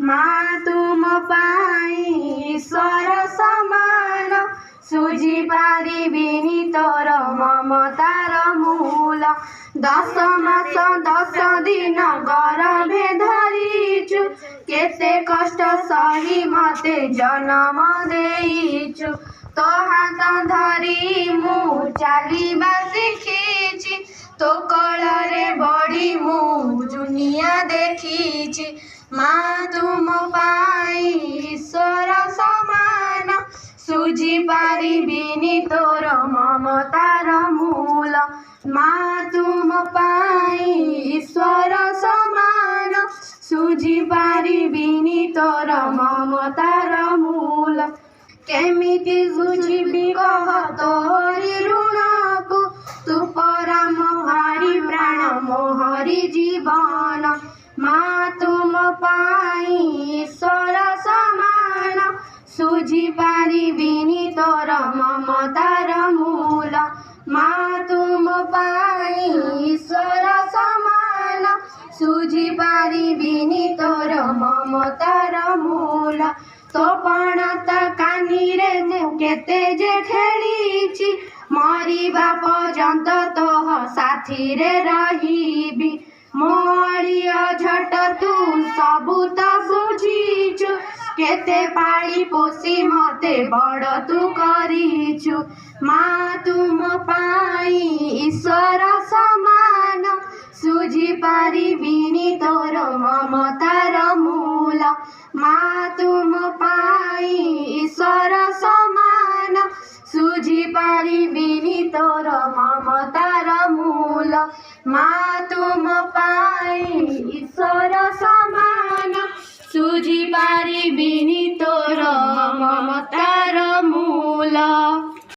माँ तुम पाई ईश्वर समान सुझी पारिबिनी तोर ममतार मूल 10 मास 10 दिन गरभे धरिचु केते कष्ट सही मते जन्म देइचु तो हाथ धरी मु चलिबा शिखिची तो कोଳରେ बड़ी मु दुनिया देखिची माँ तुम पाई ईश्वर समान सुझी पारिबिनी तोर ममतार मूल माँ तुम पाई ईश्वर समान सुझी पारिबिनी तोर ममतार मूल केमिति बुझिबि कह तोरी ऋणकु तू परा मोहारी प्राण मोहरी जीवन माँ तुम पाई ईश्वर समान सुझी पारिबिनी तोर ममतार मूल माँ तुम पाई ईश्वर समान सुझी पारिबिनी तोर ममतार मूल तो पणत कानीरे केते जे ठेलिछि मरिबा पर्यंत तोह साथीरे रहिबि मोरिया झट तू सबु त बुझिछु केते पाळी पोषी मते बड़ तू करिछु माँ तुम पाई ईश्वर समान सुझी पारिबिनी तोर ममतार मूल माँ तुम पाई ईश्वर समान सुझी पारिबिनी तोर ममतार मूल माँ तुम पाई ईश्वर समान सुझी पारिबिनी तोर ममतार मूल।